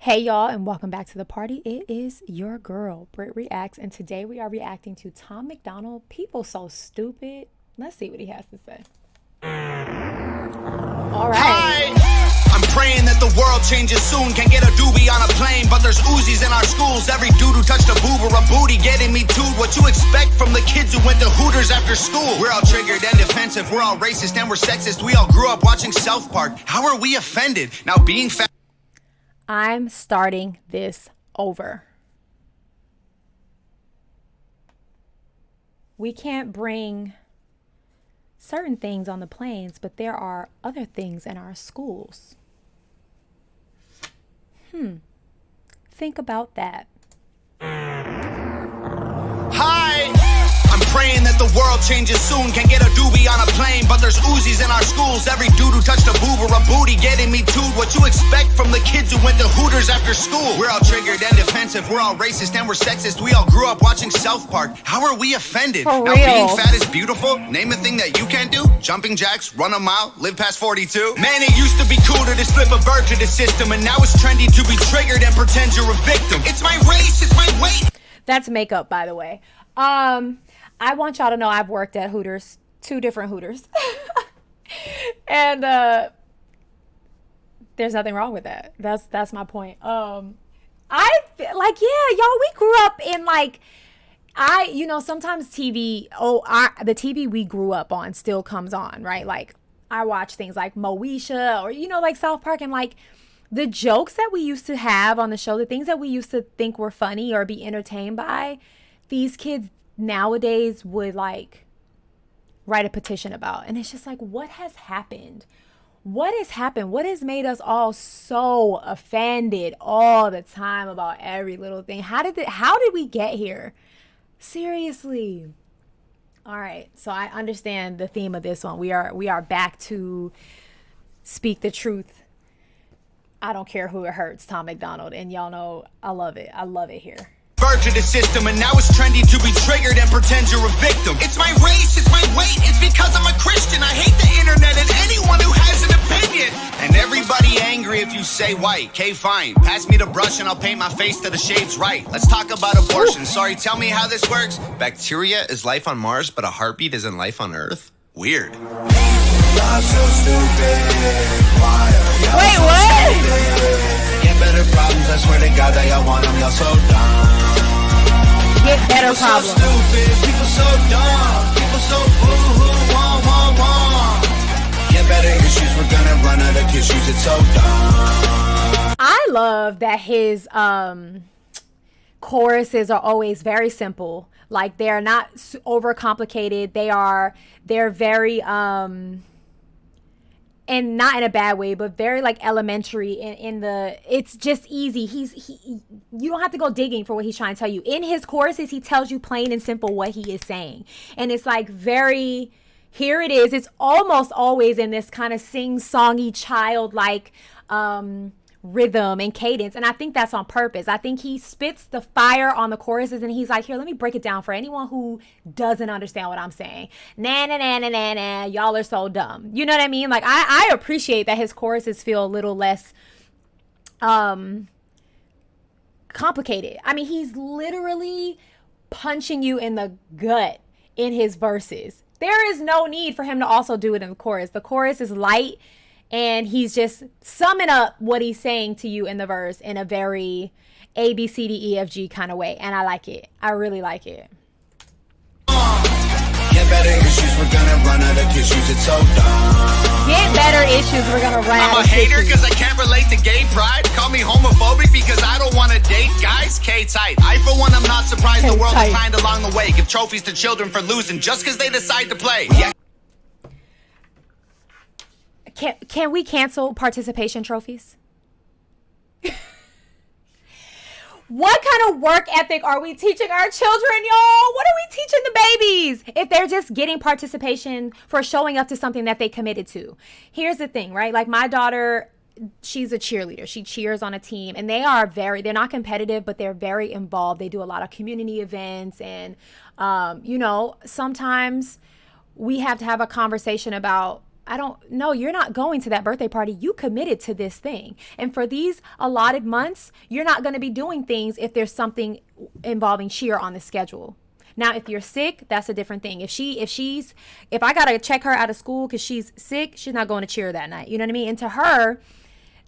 Hey y'all, and welcome back to the party. It is your girl, BrittReacts, and today we are reacting to Tom Macdonald. People so stupid. Let's see what he has to say. All right. Hi. I'm praying that the world changes soon. Can't get a doobie on a plane, but there's Uzis in our schools. Every dude who touched a boob or a booty getting me tooed. What you expect from the kids who went to Hooters after school? We're all triggered and defensive. We're all racist and we're sexist. We all grew up watching South Park. How are we offended? Now being fat. I'm starting this over. We can't bring certain things on the planes, but there are other things in our schools. Think about that. Hi. I'm praying that the world changes soon. Can't get a doobie on a plane, but there's Uzis in our schools. Every dude who touched a boob or a booty getting me tooed. What you expect from the kids who went to Hooters after school? We're all triggered and defensive. We're all racist and we're sexist. We all grew up watching South Park. How are we offended? For Now real. being fat is beautiful. Name a thing that you can't do. Jumping jacks, run a mile, live past 42. Man, it used to be cool to just flip a bird to the system, and now it's trendy to be triggered and pretend you're a victim. It's my race, it's my weight. That's makeup, by the way. I want y'all to know I've worked at Hooters, 2 different Hooters. And there's nothing wrong with that. That's my point. I like, yeah, y'all, we grew up in like, sometimes TV, the TV we grew up on still comes on, right? Like I watch things like Moesha or, like South Park, and like the jokes that we used to have on the show, the things that we used to think were funny or be entertained by, these kids nowadays would like write a petition about. And it's just like, what has happened? What has happened? What has made us all so offended all the time about every little thing? How did we get here? Seriously. All right. So I understand the theme of this one. We are back to speak the truth. I don't care who it hurts, Tom Macdonald. And y'all know I love it. I love it here. To the system, and now it's trendy to be triggered and pretend you're a victim. It's my race, it's my weight, it's because I'm a Christian. I hate the internet and anyone who has an opinion. And everybody angry if you say white. Okay, fine. Pass me the brush and I'll paint my face to the shades right. Let's talk about abortion. Sorry, tell me how this works. Bacteria is life on Mars, but a heartbeat isn't life on Earth? Weird. Wait, what? Get better problems, I swear to God that y'all want them, y'all so dumb. Get better problems. So stupid, people so dumb, people so boo-hoo, wah. Get better issues, we're gonna run out of tissues, it's so dumb. I love that his choruses are always very simple. Like they're not overcomplicated. They're very and not in a bad way, but very like elementary in the, it's just easy. You don't have to go digging for what he's trying to tell you. In his choruses, he tells you plain and simple what he is saying. And it's like very, here it is. It's almost always in this kind of sing-songy, childlike rhythm and cadence. And I think that's on purpose. I think he spits the fire on the choruses and he's like, here, let me break it down for anyone who doesn't understand what I'm saying. Nah, nah, nah, nah, nah, nah. Y'all are so dumb. You know what I mean? Like I appreciate that his choruses feel a little less complicated. I mean, he's literally punching you in the gut in his verses. There is no need for him to also do it in the chorus. The chorus is light, and he's just summing up what he's saying to you in the verse in a very A, B, C, D, E, F, G kind of way. And I like it. I really like it. Get better issues, we're gonna run out of tissues, it's so dumb. Get better issues, we're gonna run out of I'm a hater tissues. because I can't relate to gay pride. Call me homophobic because I don't want to date guys. K-tight. I, for one, I'm not surprised the world is kind along the way. Give trophies to children for losing just because they decide to play. Yeah. Can we cancel participation trophies? What kind of work ethic are we teaching our children, y'all? What are we teaching the babies if they're just getting participation for showing up to something that they committed to? Here's the thing, right? Like my daughter, she's a cheerleader. She cheers on a team, and they're not competitive, but they're very involved. They do a lot of community events, and sometimes we have to have a conversation about no, you're not going to that birthday party. You committed to this thing. And for these allotted months, you're not going to be doing things if there's something involving cheer on the schedule. Now, if you're sick, that's a different thing. If I got to check her out of school because she's sick, she's not going to cheer that night. You know what I mean? And to her,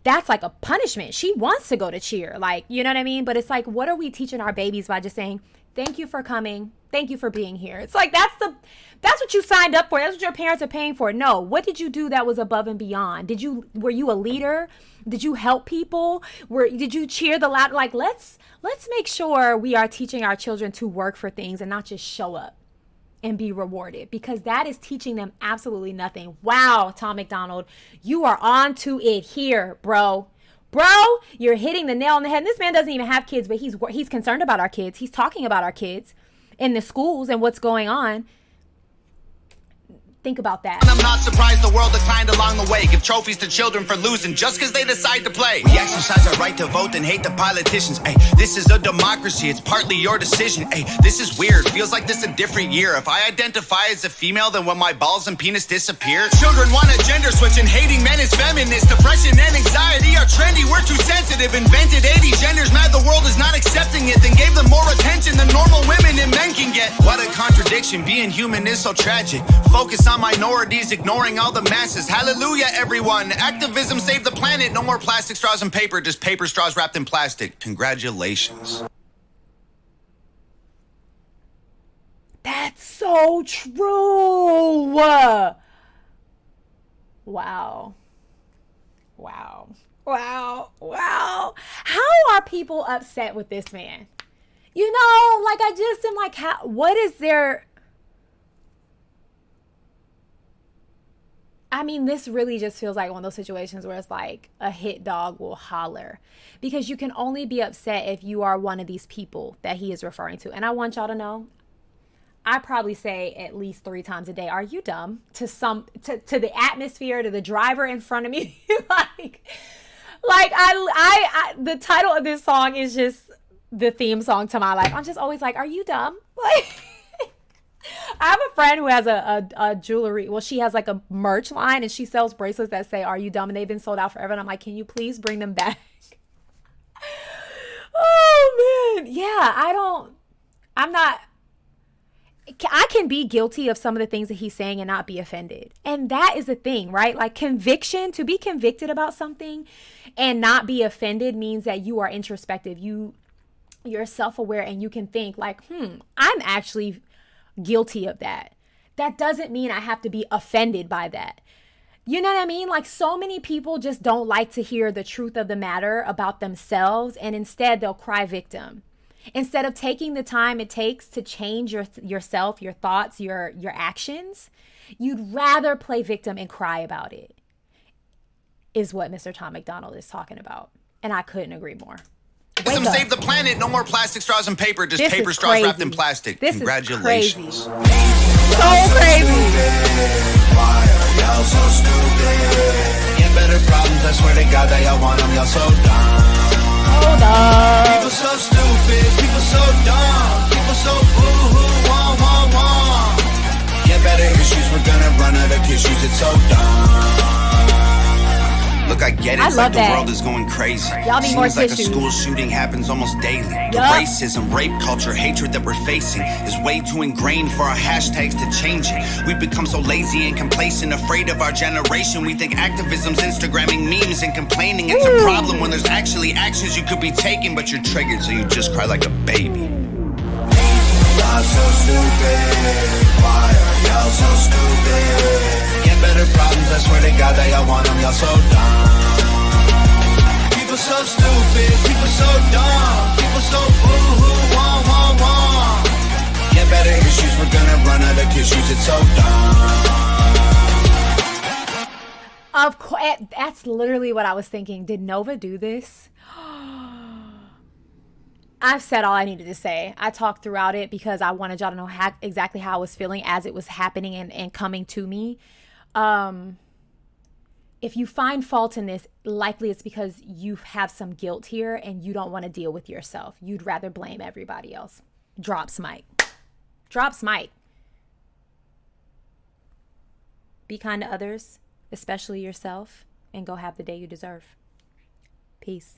that's like a punishment. She wants to go to cheer. Like, you know what I mean? But it's like, what are we teaching our babies by just saying, thank you for coming. Thank you for being here. It's like, that's what you signed up for. That's what your parents are paying for. No, what did you do that was above and beyond? Were you a leader? Did you help people? Did you cheer the loud? Like, let's make sure we are teaching our children to work for things and not just show up and be rewarded, because that is teaching them absolutely nothing. Wow, Tom Macdonald, you are on to it here, bro. Bro, you're hitting the nail on the head. And this man doesn't even have kids, but he's concerned about our kids. He's talking about our kids in the schools and what's going on. Think about that. I'm not surprised the world declined along the way. Give trophies to children for losing just because they decide to play. We exercise our right to vote and hate the politicians. Ay, this is a democracy. It's partly your decision. Ay, this is weird. Feels like this a different year. If I identify as a female, then when my balls and penis disappear. Children want a gender switch and hating men is feminist. Depression and anxiety are trendy. We're too sensitive. Invented 80 genders. Mad the world is not accepting it. Then gave them more attention than normal women and men can get. What a contradiction. Being human is so tragic. Focus on minorities, ignoring all the masses. Hallelujah, everyone. Activism saved the planet. No more plastic straws and paper, just paper straws wrapped in plastic. Congratulations. That's so true. Wow. How are people upset with this man? You know, like, I just am like, what is there? I mean, this really just feels like one of those situations where it's like a hit dog will holler, because you can only be upset if you are one of these people that he is referring to. And I want y'all to know, I probably say at least 3 times a day, are you dumb? To the atmosphere, to the driver in front of me. I the title of this song is just the theme song to my life. I'm just always like, are you dumb? Like, I have a friend who has a jewelry. Well, she has like a merch line and she sells bracelets that say, are you dumb? And they've been sold out forever. And I'm like, can you please bring them back? Oh, man. Yeah, I can be guilty of some of the things that he's saying and not be offended. And that is the thing, right? Like, conviction, to be convicted about something and not be offended means that you are introspective. You're self-aware and you can think like, I'm actually guilty of that. That doesn't mean I have to be offended by that. You know what I mean? Like, so many people just don't like to hear the truth of the matter about themselves, and instead they'll cry victim. Instead of taking the time it takes to change yourself, your thoughts, your actions, you'd rather play victim and cry about it, is what Mr. Tom Macdonald is talking about. And I couldn't agree more. Save the planet. No more plastic straws and paper. Just paper straws wrapped in plastic. Congratulations. So crazy. Why are y'all so stupid? Get better problems. I swear to God that y'all want them. Y'all so dumb. Hold up. People so stupid. People so dumb. People so boo-hoo. Wah. Get better issues. We're gonna run out of tissues. It's so dumb. Look, I get it. It's like the world is going crazy. Y'all need more Seems like tissues. a school shooting happens almost daily. The racism, rape culture, hatred that we're facing is way too ingrained for our hashtags to change it. We've become so lazy and complacent, afraid of our generation. We think activism's Instagramming memes and complaining. It's a problem when there's actually actions you could be taking, but you're triggered, so you just cry like a baby. Y'all so stupid. Why are y'all so stupid? Get better problems, I swear to God that y'all want them. Y'all so dumb. People so stupid. People so dumb. People so boo-hoo. Wah. Get better issues, we're gonna run out of tissues. It's so dumb. Of course, that's literally what I was thinking. Did Nova do this? I've said all I needed to say. I talked throughout it because I wanted y'all to know exactly how I was feeling as it was happening and coming to me. If you find fault in this, likely it's because you have some guilt here and you don't want to deal with yourself. You'd rather blame everybody else. Drop smite. Drop smite. Be kind to others. especially yourself, and go have the day you deserve. Peace.